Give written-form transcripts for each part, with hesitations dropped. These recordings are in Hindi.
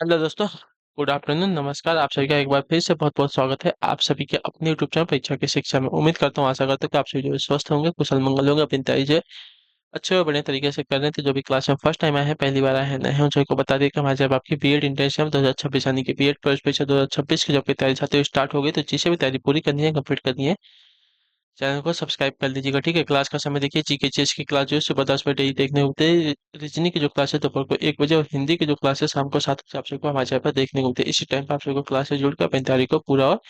हेलो दोस्तों। गुड आफ्टरनून, नमस्कार। आप सभी का एक बार फिर से बहुत बहुत स्वागत है आप सभी के अपने यूट्यूब चैनल परीक्षा की शिक्षा में। उम्मीद करता हूँ, आशा करता हूँ कि आप सभी जो है स्वस्थ होंगे, कुशल मंगल होंगे, अपनी तैयारी जो है अच्छे और बढ़िया तरीके से कर रहे हैं। तो जो भी क्लास में फर्स्ट टाइम आए हैं, पहली बार आए हैं, नए हैं, उन सभी को बता दें कि हमारे जब आपकी बीएड इंटर्नशिप 2026 यानी कि बीएड प्रवेश परीक्षा 2026 की जब की तैयारी छात्रों की स्टार्ट हो गई, तो जिसे भी तैयारी पूरी करनी है, कंप्लीट करनी है, चैनल को सब्सक्राइब कर लीजिएगा। ठीक है, क्लास का समय देखिए, जीके चेस की क्लास जो है सुबह 10 बजे ही देखने को मिलती है। रीजनिंग की जो क्लास है दोपहर को 1 बजे, और हिंदी की जो क्लास है शाम को 7 बजे आप सबको हमारे चैनल पर देखने को मिलती है। इसी टाइम पर आप सबको क्लास से जुड़कर अपनी तैयारी को पूरा और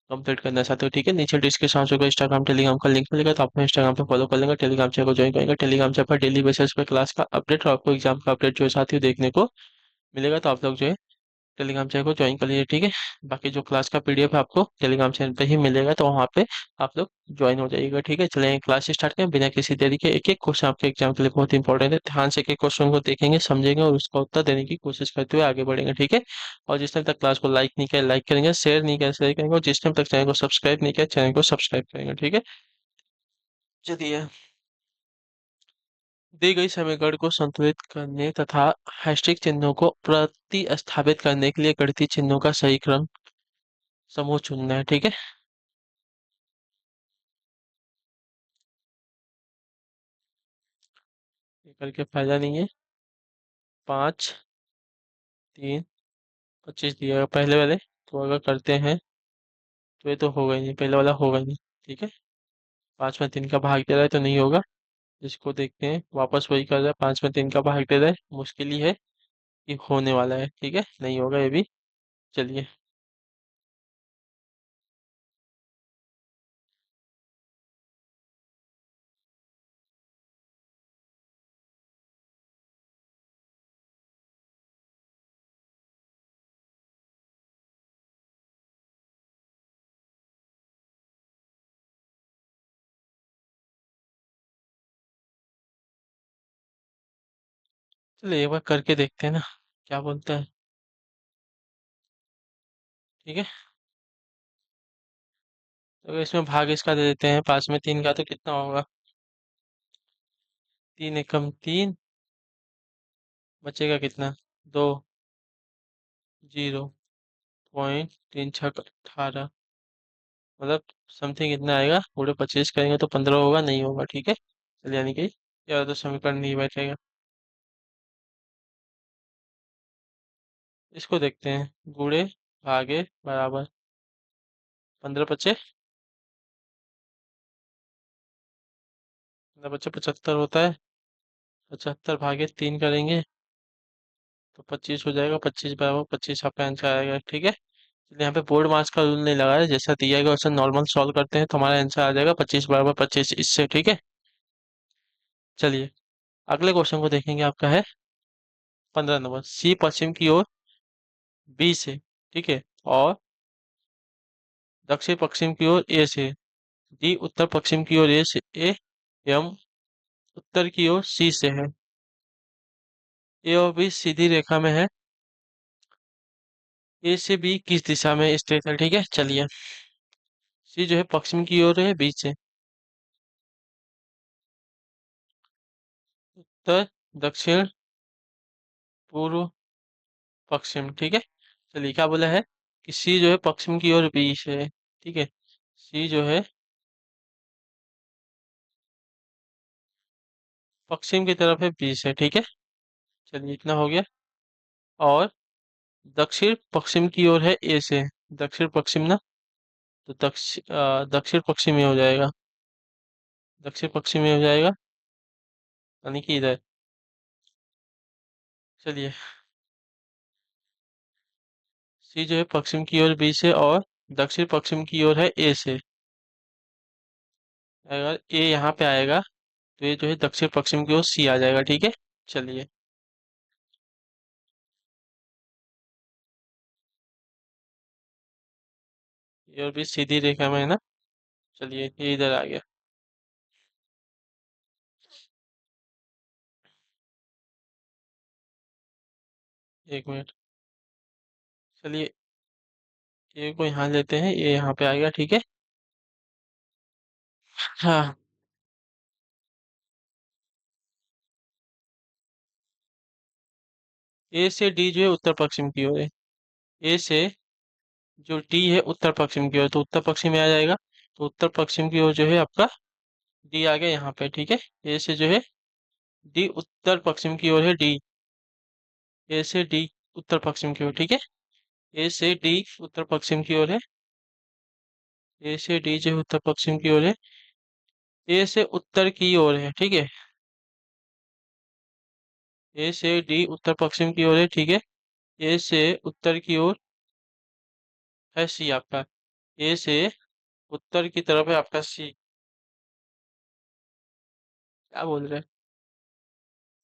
कंप्लीट करना चाहते हो। ठीक है, नीचे डिस्क्रिप्शन में इंस्टाग्राम टेलीग्राम का लिंक मिलेगा, तो आप इंस्टाग्राम पे फॉलो कर लेंगे, टेलीग्राम चैनल को ज्वाइन करेंगे। टेलीग्राम चैनल पर डेली बेसिस पे क्लास का अपडेट और आपको एग्जाम का अपडेट जो है साथ ही देखने को मिलेगा। तो आप लोग जो है टेलीग्राम चैनल को ज्वाइन कर लीजिए। ठीक है, बाकी जो क्लास का पीडीएफ है आपको टेलीग्राम चैनल पे ही मिलेगा, तो वहाँ पे आप लोग ज्वाइन हो जाइएगा। ठीक है, चलिए क्लास स्टार्ट करें बिना किसी देरी के। एक एक क्वेश्चन आपके एग्जाम के लिए बहुत इंपॉर्टेंट है, ध्यान से एक एक क्वेश्चन को देखेंगे, समझेंगे और उसका उत्तर देने की कोशिश करते हुए आगे बढ़ेंगे। ठीक है, और जिस टाइम तक क्लास को लाइक नहीं किया लाइक करेंगे, शेयर नहीं किया शेयर करेंगे, और जिस टाइम तक चैनल को सब्सक्राइब नहीं किया चैनल को सब्सक्राइब करेंगे। ठीक है, चलिए। दी गई समीकरण को संतुलित करने तथा हैशटैग चिन्हों को प्रतिस्थापित करने के लिए गणितीय चिन्हों का सही क्रम समूह चुनना है। ठीक है, ये करके फायदा नहीं है। 5, 3, 25 दिया पहले वाले, तो अगर करते हैं तो ये तो होगा ही नहीं, पहले वाला होगा ही नहीं। ठीक है, 5 में 3 का भाग दे रहा है तो नहीं होगा। इसको देखते हैं, वापस वही कर रहा है, 5 में 3 का भाग दे रहा है, मुश्किल ही है कि होने वाला है। ठीक है, नहीं होगा ये भी। चलिए, चलिए एक बार करके देखते हैं ना, क्या बोलता है। ठीक है, तो इसमें भाग इसका दे देते हैं, 5 में 3 का, तो कितना होगा? 3 एकम 3, बचेगा कितना? 2, 0.36 18, मतलब समथिंग इतना आएगा। पूरे 25 करेंगे तो 15 होगा, नहीं होगा। ठीक है, चलिए, यानी कि यह तो समीकरण नहीं बैठेगा। इसको देखते हैं, गुणे भागे बराबर 15 बचे, 15 बचे 75 होता है। 75 भागे 3 करेंगे तो 25 हो जाएगा। 25 बराबर 25 आपका आंसर आएगा। ठीक है, चलिए, यहाँ पे बोर्ड मार्क्स का रूल नहीं लगा है, जैसा दिया गया वैसा नॉर्मल सॉल्व करते हैं तो हमारा आंसर आ जाएगा 25 बराबर 25 इससे। ठीक है, चलिए अगले क्वेश्चन को देखेंगे। आपका है 15 नंबर। सी पश्चिम की ओर बी से, ठीक है, और दक्षिण पश्चिम की ओर ए से, डी उत्तर पश्चिम की ओर ए एवं उत्तर की ओर सी से है। ए और बी सीधी रेखा में है। ए से बी किस दिशा में स्थित है? ठीक है, चलिए। सी जो है पश्चिम की ओर है, बी से उत्तर, दक्षिण, पूर्व, पश्चिम। ठीक है, चलिए, क्या बोला है कि सी जो है पश्चिम की ओर बी से है। ठीक है, सी जो है पश्चिम की तरफ है बी से। ठीक है, चलिए, इतना हो गया। और दक्षिण पश्चिम की ओर है ए से। दक्षिण पश्चिम ना, तो दक्षिण पश्चिम में हो जाएगा। दक्षिण पश्चिम में हो जाएगा, यानी कि इधर। चलिए, सी जो है पश्चिम की ओर बी से और दक्षिण पश्चिम की ओर है ए से। अगर ए यहाँ पे आएगा तो ये जो है दक्षिण पश्चिम की ओर सी आ जाएगा। ठीक है, चलिए, ये और भी सीधी रेखा में है ना। चलिए, ये इधर आ गया। 1 मिनट, चलिए, ए को यहाँ लेते हैं, ये यहाँ पे आ गया। ठीक है, हाँ, ए से डी जो है उत्तर पश्चिम की ओर है। ए से जो डी है उत्तर पश्चिम की ओर, तो उत्तर पश्चिम में आ जाएगा। तो उत्तर पश्चिम की ओर जो है आपका डी आ गया यहाँ पे, ठीक है। ए से जो है डी उत्तर पश्चिम की ओर है, डी। ए से डी उत्तर पश्चिम की ओर, ठीक है। ए से डी उत्तर पश्चिम की ओर है। ए से डी जो है उत्तर पश्चिम की ओर है। ए से उत्तर की ओर है, ठीक है। ए से डी उत्तर पश्चिम की ओर है, ठीक है। ए से उत्तर की ओर है सी आपका। ए से उत्तर की तरफ है आपका सी। क्या बोल रहे हैं?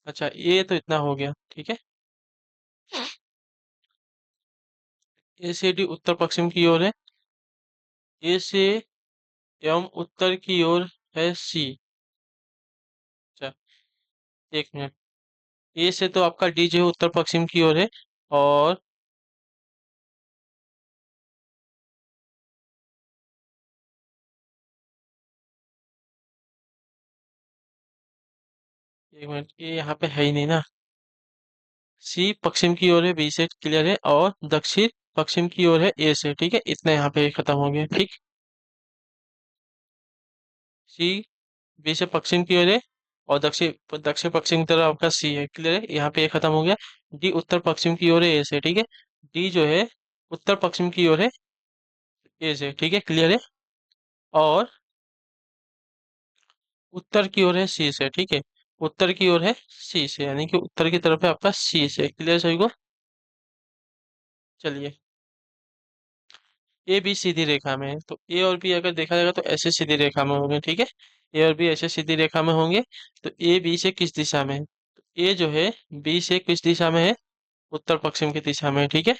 अच्छा, ए तो इतना हो गया, ठीक है। ए से डी उत्तर पश्चिम की ओर है। ए से एवं उत्तर की ओर है सी। अच्छा, एक मिनट। ए से तो आपका डी जो है उत्तर पश्चिम की ओर है। और एक मिनट, ए यहाँ पे है ही नहीं ना। सी पश्चिम की ओर है, बी से क्लियर है, और दक्षिण पश्चिम की ओर है ए से, ठीक है। इतना यहाँ पे खत्म हो गया, ठीक। सी बी से पश्चिम की ओर है, और दक्षिण दक्षिण पश्चिम की तरफ आपका सी है, क्लियर है। यहाँ पे ये खत्म हो गया। डी उत्तर पश्चिम की ओर है ए से, ठीक है। डी जो है उत्तर पश्चिम की ओर है ए से, ठीक है, क्लियर है। और उत्तर की ओर है सी से, ठीक है। उत्तर की ओर है सी से, यानी कि उत्तर की तरफ है आपका सी से, क्लियर सभी को। चलिए, ए बी सीधी रेखा में है, तो ए और बी अगर देखा जाएगा तो ऐसे सीधी रेखा में होंगे, ठीक है। ए और बी ऐसे सीधी रेखा में होंगे। तो ए बी से किस दिशा में है? तो ए जो है बी से किस दिशा में है? उत्तर पश्चिम की दिशा में है, ठीक है।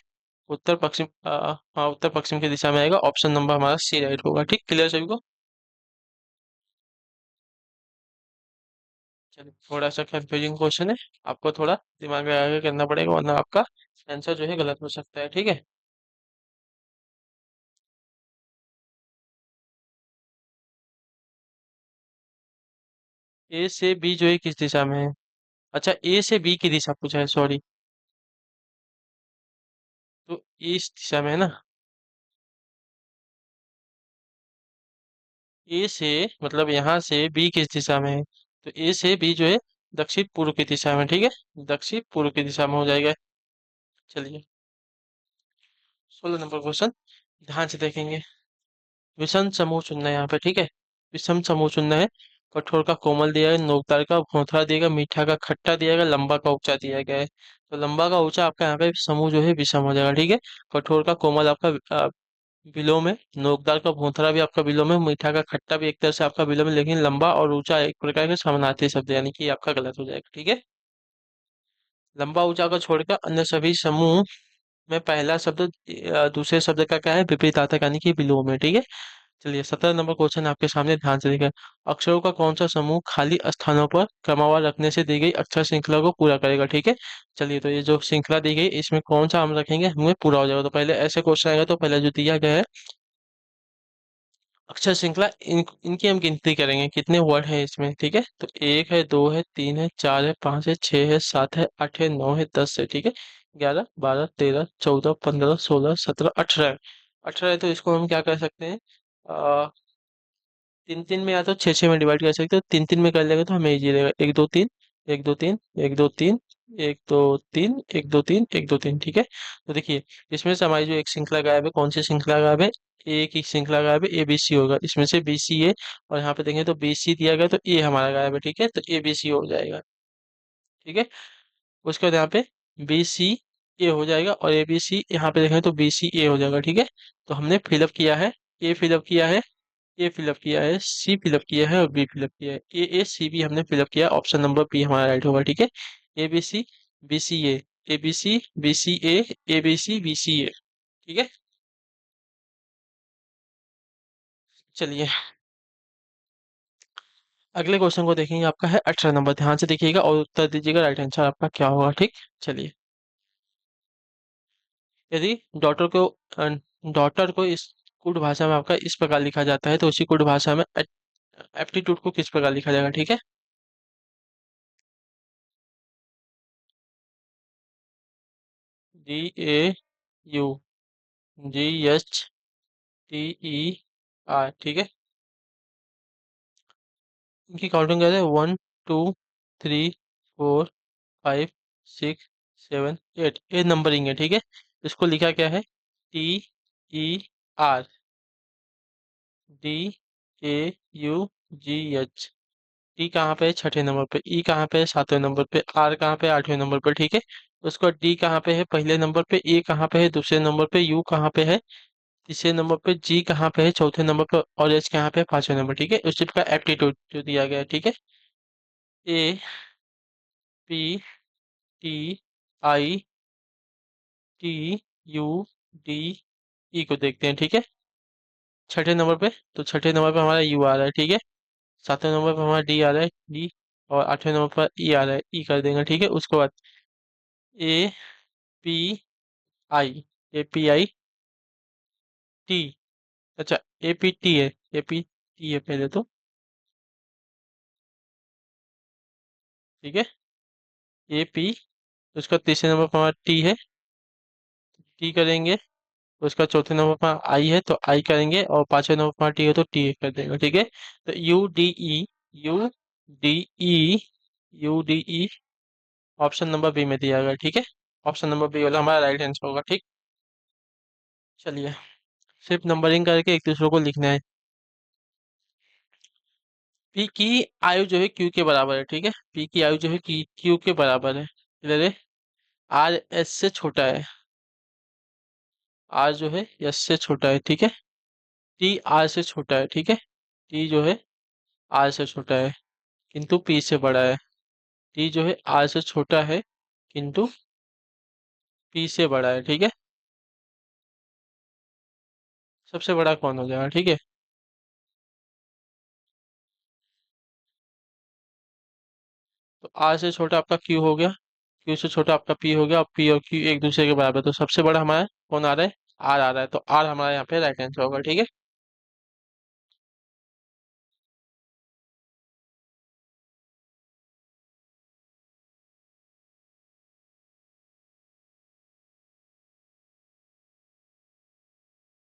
उत्तर पश्चिम, हाँ, उत्तर पश्चिम की दिशा में आएगा। ऑप्शन नंबर हमारा सी राइट होगा, ठीक, क्लियर सभी को। चलिए, थोड़ा सा कंफ्यूजिंग क्वेश्चन है। आपको थोड़ा दिमाग लगा के करना पड़ेगा, वरना आपका आंसर जो है गलत हो सकता है, ठीक है। ए से बी जो है किस दिशा में है? अच्छा, ए से बी की दिशा पूछा है, सॉरी। तो इस दिशा में है ना। ए से मतलब यहाँ से बी किस दिशा में है? तो ए से बी जो है दक्षिण पूर्व की दिशा में, ठीक है। दक्षिण पूर्व की दिशा में हो जाएगा। चलिए, 16 नंबर क्वेश्चन ध्यान से देखेंगे। विषम समूह चुनना है यहाँ पे, ठीक है। विषम समूह चुनना है। कठोर का कोमल दिया है, नोकदार का भौंथरा दिया गया, मीठा का खट्टा दिया गया, लंबा का ऊंचा दिया गया है। तो लंबा का ऊंचा आपका यहाँ पे समूह जो है विषम हो जाएगा, ठीक है। कठोर का कोमल आपका विलोम है, नोकदार का भौंथरा भी आपका विलोम है, मीठा का खट्टा भी एक तरह से आपका विलोम है, लेकिन लंबा और ऊंचा एक प्रकार के समानार्थी शब्द है, यानी कि ये आपका गलत हो जाएगा, ठीक है। लंबा ऊंचा को छोड़कर अन्य सभी समूह में पहला शब्द दूसरे शब्द का क्या है? विपरीतार्थक, यानी कि विलोम है, ठीक है। चलिए, 17 नंबर क्वेश्चन आपके सामने, ध्यान से देखिए। अक्षरों का कौन सा समूह खाली स्थानों पर क्रमवार रखने से दी गई अक्षर श्रृंखला को पूरा करेगा, ठीक है। चलिए, तो ये जो श्रृंखला दी गई इसमें कौन सा हम रखेंगे, हमें पूरा हो जाएगा। तो पहले ऐसे क्वेश्चन आएगा, तो पहले जो दिया गया है अक्षर श्रृंखला, इनकी हम गिनती करेंगे कितने वर्ड है इसमें, ठीक है। तो एक है, दो है, तीन है, चार है, पांच है, छह है, सात है, आठ है, नौ है, 10 है, ठीक है। 11, 12, 13, 14, 15, 16, 17, 18। 18 है, तो इसको हम क्या कर सकते हैं? तीन तीन में या तो छः छः में डिवाइड कर सकते हो, तीन तीन में कर लेंगे तो हमें इजी रहेगा। एक दो तीन, एक दो तीन, एक दो तीन, एक दो तीन, एक दो तीन, एक दो तीन, ठीक है। तो देखिए, इसमें से हमारी जो एक श्रृंखला गायब है, कौन सी श्रृंखला गायब है? ए की श्रृंखला गायब है, ए बी सी होगा, इसमें से बी सी ए। और यहाँ पे देखें तो बी सी दिया गया, तो ए हमारा गायब है, ठीक है। तो ए बी सी हो जाएगा, ठीक है। उसके बाद यहाँ पे बी सी ए हो जाएगा, और ए बी सी यहाँ पे देखें तो बी सी ए हो जाएगा, ठीक है। तो हमने फिलअप किया है, ए फिलअप किया है, ए फिलअप किया है, सी फिलअप किया है, और बी फिलअप किया है। ए सी बी हमने फिलअप किया है, ऑप्शन नंबर बी हमारा राइट होगा, ठीक है। A B C B C A B C B C A B C B C A, ठीक है। चलिए, अगले क्वेश्चन को देखेंगे। आपका है 18 नंबर, ध्यान से देखिएगा और उत्तर दीजिएगा राइट आंसर आपका क्या होगा, ठीक। चलिए, यदि डॉटर को डॉटर को इस कुड भाषा में आपका इस प्रकार लिखा जाता है, तो उसी कुड भाषा में एप्टीट्यूड को किस प्रकार लिखा जाएगा, ठीक है। DAUGHTER, ठीक है। इनकी काउंटिंग करते हैं, 1 2 3 4 5 6 7 8, ये नंबरिंग है, ठीक है। इसको लिखा क्या है? TER, टी कहाँ पे है? छठे नंबर पे। ई कहाँ पे है? सातवें नंबर पे। आर कहाँ पे है? आठवें नंबर पे, ठीक है। उसको डी कहाँ पे है? पहले नंबर पे। ए कहाँ पे है? दूसरे नंबर पे। यू कहाँ पे है? तीसरे नंबर पे। जी कहाँ पे है? चौथे नंबर पे। और एच कहाँ पे है? पांचवें नंबर, ठीक है। उस टाइप का एप्टीट्यूड जो दिया गया है, ठीक है। APTITUDE को देखते हैं, ठीक है। छठे नंबर पे, तो छठे नंबर पे हमारा यू आ रहा है, ठीक है। सातवें नंबर पे हमारा डी आ रहा है, डी। और आठवें नंबर पर ई आ रहा है, ई कर देंगे, ठीक है। उसके बाद API, APIT, अच्छा, APT है, APT है पहले तो, ठीक है। AP, उसका तीसरे नंबर पर हमारा टी है, टी करेंगे। उसका चौथे नंबर पर आई है तो आई करेंगे, और पांचवें नंबर पर टी है तो टी कर देंगे, ठीक है। तो U D E option number B में दिया गया, ठीक है। ऑप्शन नंबर बी वाला हमारा राइट आंसर होगा, ठीक। चलिए, सिर्फ नंबरिंग करके एक दूसरे को लिखना है। पी की आयु जो है क्यू के बराबर है, ठीक है। पी की आयु जो है क्यू के बराबर है, क्लियर है। आर एस से छोटा है, आर जो है एस से छोटा है, ठीक है। टी आर से छोटा है, ठीक है। टी जो है आर से छोटा है, किंतु पी से बड़ा है। टी जो है आर से छोटा है, किंतु पी से बड़ा है, ठीक है। सबसे बड़ा कौन हो जाएगा, ठीक है। तो आर से छोटा आपका क्यू हो गया, क्यू से छोटा आपका पी हो गया, और पी और क्यू एक दूसरे के बराबर, तो सबसे बड़ा हमारा कौन आ रहा है? आर आ रहा है, तो आर हमारा यहाँ पे राइट आंसर होगा, ठीक है।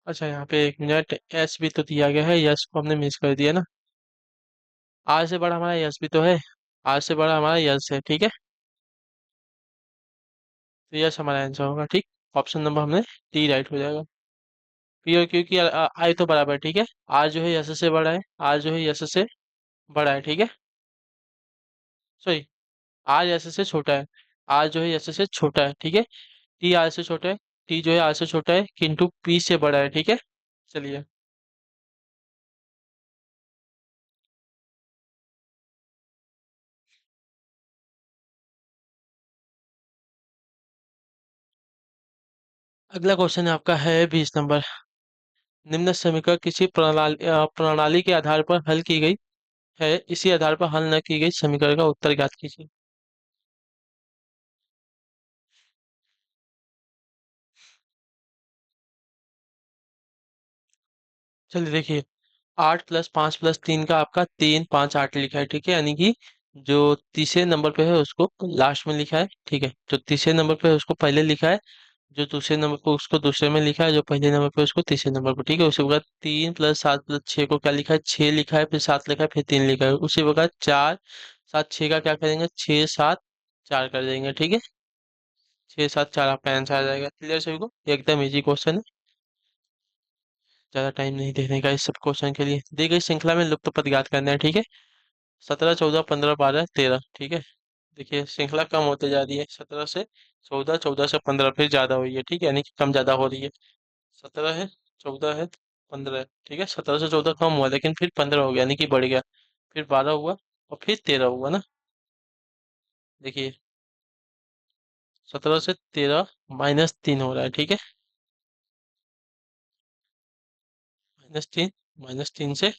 अच्छा, यहाँ पे एक मिनट, एस भी तो दिया गया है, यस को हमने मिस कर दिया ना। आर से बड़ा हमारा यस भी तो है, आर से बड़ा हमारा यस है, ठीक है। तो यस हमारा आंसर होगा, ठीक। ऑप्शन नंबर हमने डी राइट हो जाएगा। पी और क्यू की आई तो बराबर है, ठीक है। आर जो है यस से बड़ा है, आर जो है यस से बड़ा है, ठीक है। सॉरी, आर यस से छोटा है, आर जो है यस से छोटा है, ठीक है। टी आर से छोटा है, टी जो है आर से छोटा है, किंतु पी से बड़ा है, ठीक है। चलिए, अगला क्वेश्चन आपका है 20 नंबर। निम्न समीकरण किसी प्रणाली के आधार पर हल की गई है, इसी आधार पर हल न की गई समीकरण का उत्तर ज्ञात कीजिए। चलिए देखिए, 8 + 5 + 3 का आपका 3 5 8 लिखा है, ठीक है। यानी कि जो तीसरे नंबर पे है उसको लास्ट में लिखा है, ठीक है। जो तीसरे नंबर पे है उसको पहले लिखा है, जो दूसरे नंबर पे उसको दूसरे में लिखा है, जो पहले नंबर पे उसको तीसरे नंबर पे, ठीक है। उसी प्रकार 3 + 7 + 6 को क्या लिखा है? 6 लिखा है, फिर 7 लिखा है, फिर 3 लिखा है। उसी प्रकार 4 7 6 का क्या करेंगे? 6 7 4 कर देंगे, ठीक है। 6 7 4 आपका आंसर आ जाएगा, क्लियर सभी को? एकदम इजी क्वेश्चन है, ज्यादा टाइम नहीं देने का इस सब क्वेश्चन के लिए। दी गई श्रृंखला में लुप्त पद ज्ञात करना है, ठीक है। 17 14 15 12 13, देखिए श्रृंखला कम होते जा रही है, 17 से 14, 14 से 15 फिर ज्यादा हुई है, ठीक है। यानी कि कम ज्यादा हो रही है। 17 है, 14 है, 15 है, ठीक है। 17 से 14 कम हुआ, लेकिन फिर 15 हो गया, यानी कि बढ़ गया। फिर 12 हुआ, और फिर 13 हुआ ना। देखिए, 17 से 13 -3 हो रहा है, ठीक है। -3, -3 से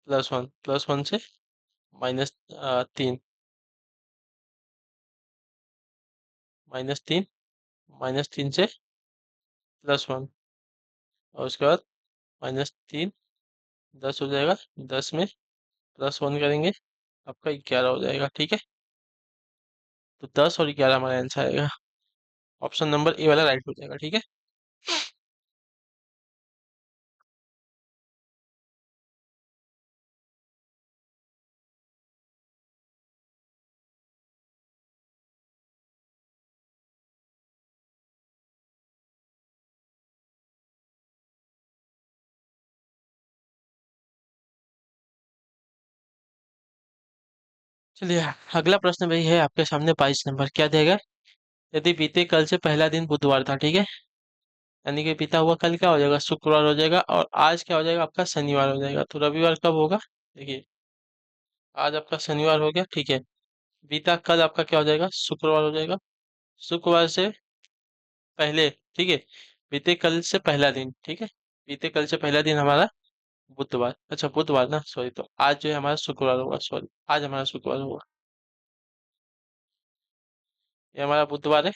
+1, +1 से -3, -3, -3 से +1, और उसके बाद -3, 10 हो जाएगा। 10 में +1 करेंगे, आपका 11 हो जाएगा, ठीक है। तो 10 और 11 हमारा आंसर आएगा। ऑप्शन नंबर ए वाला राइट हो जाएगा, ठीक है। चलिए, अगला प्रश्न वही है आपके सामने, 22 नंबर क्या देगा। यदि बीते कल से पहला दिन बुधवार था, ठीक है, यानी कि बीता हुआ कल क्या हो जाएगा, शुक्रवार हो जाएगा, और आज क्या हो जाएगा आपका, शनिवार हो जाएगा। तो रविवार कब होगा, देखिए, आज आपका शनिवार हो गया, ठीक है। बीता कल आपका क्या हो जाएगा, शुक्रवार हो जाएगा। शुक्रवार से पहले, ठीक है, बीते कल से पहला दिन, ठीक है, बीते कल से पहला दिन हमारा बुधवार, अच्छा बुधवार ना, सॉरी, तो आज जो है हमारा शुक्रवार होगा, सॉरी, आज हमारा शुक्रवार होगा। ये हमारा बुधवार है।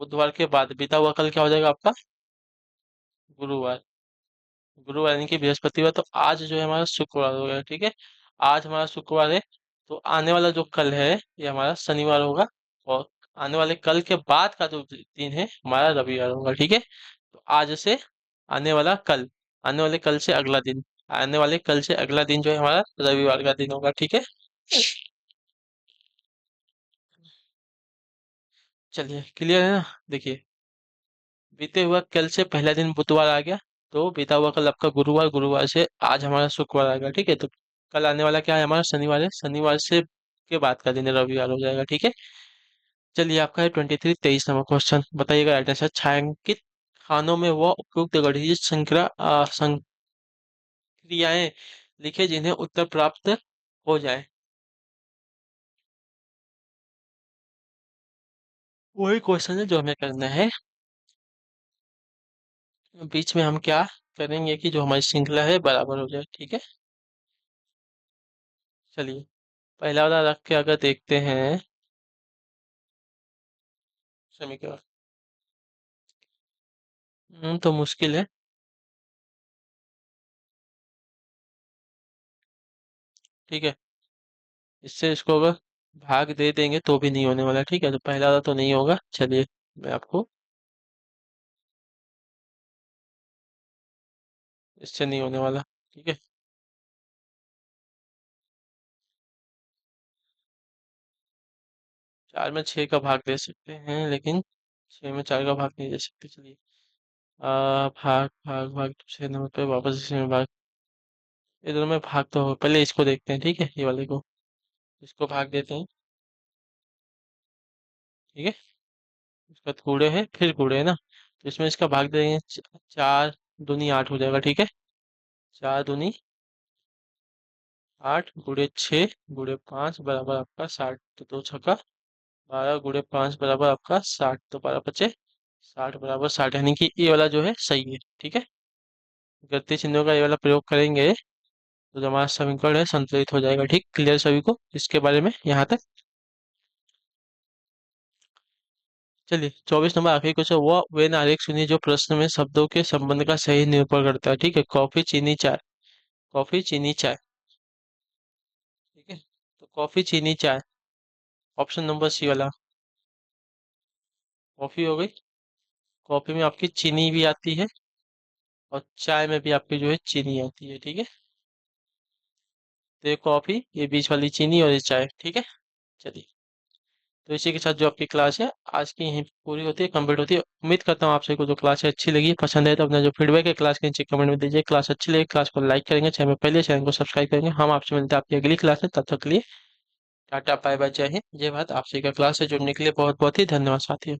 बुधवार के बाद बीता हुआ कल क्या हो जाएगा आपका, गुरुवार। गुरुवार यानी कि बृहस्पतिवार, तो आज जो है हमारा शुक्रवार हो गया, ठीक है। आज हमारा शुक्रवार है, तो आने वाला जो कल है ये हमारा शनिवार होगा, और आने वाले कल के बाद का जो दिन है हमारा रविवार होगा, ठीक है। तो आज से आने वाला कल, आने वाले कल से अगला दिन, आने वाले कल से अगला दिन जो है हमारा रविवार का दिन होगा, ठीक है। चलिए, क्लियर है ना। देखिए, बीते हुआ कल से पहला दिन बुधवार आ गया, तो बीता हुआ कल आपका गुरुवार, गुरुवार से आज हमारा शुक्रवार आ गया, ठीक है। तो कल आने वाला क्या है हमारा, शनिवार है, शनिवार से के बाद का दिन रविवार हो जाएगा, ठीक है। चलिए, आपका है 23 नंबर क्वेश्चन, बताइएगा राइट आंसर। छायांकित खानों में वह उपयुक्त गणितीय संक्रियाएं लिखे जिन्हें उत्तर प्राप्त हो जाए। वही क्वेश्चन है जो हमें करना है। बीच में हम क्या करेंगे कि जो हमारी श्रृंखला है बराबर हो जाए, ठीक है। चलिए, पहला वाला रख के अगर देखते हैं समीकरण, तो मुश्किल है, ठीक है। इससे इसको अगर भाग दे देंगे तो भी नहीं होने वाला, ठीक है। तो पहला वाला तो नहीं होगा, चलिए मैं आपको, इससे नहीं होने वाला, ठीक है। 4 में 6 का भाग दे सकते हैं, लेकिन 6 में 4 का भाग नहीं दे सकते, चलिए। भाग भाग भाग, दूसरे नंबर पे वापस इसी में भाग, ये दोनों में भाग तो हो, पहले इसको देखते हैं, ठीक है, ये वाले को, इसको भाग देते हैं, ठीक है। इसका कूड़े है, फिर कूड़े है ना, तो इसमें इसका भाग देंगे, 4 दूनी 8 हो जाएगा, ठीक है। 4 दूनी 8 गुड़े 6 गुड़े 5 बराबर आपका 60, तो 2 छक्का 12 गुड़े 5 बराबर आपका 60, तो 12 पचे 60 बराबर 60, यानी कि ये वाला जो है सही है, ठीक है। गलती चिन्हों का ये वाला प्रयोग करेंगे तो जो हमारा समीकरण है संतुलित हो जाएगा, ठीक। क्लियर सभी को इसके बारे में यहाँ तक। चलिए, 24 नंबर आखिरी क्वेश्चन, वह वेन आरेख सुनिए जो प्रश्न में शब्दों के संबंध का सही निरूपण करता है, ठीक है। कॉफी चीनी चाय, कॉफी चीनी चाय, ठीक है। तो कॉफी चीनी चाय, ऑप्शन नंबर सी वाला, कॉफी हो गई। कॉफी में आपकी चीनी भी आती है, और चाय में भी आपकी जो है चीनी आती है, ठीक है। तो ये कॉफी, ये बीच वाली चीनी, और ये चाय, ठीक है। चलिए, तो इसी के साथ जो आपकी क्लास है आज की यहीं पूरी होती है, कंप्लीट होती है। उम्मीद करता हूँ आप सभी को जो क्लास है अच्छी लगी, पसंद है तो अपना जो फीडबैक है क्लास के नीचे कमेंट में दीजिए। क्लास अच्छी लगी, क्लास को लाइक करेंगे, चैनल में पहले चैनल को सब्सक्राइब करेंगे। हम आपसे मिलते हैं आपकी अगली क्लास में, तब तक के लिए टाटा बाय बाय, जय हिंद जय भारत। आप सभी का क्लास से जुड़ने के लिए बहुत बहुत ही धन्यवाद साथियों।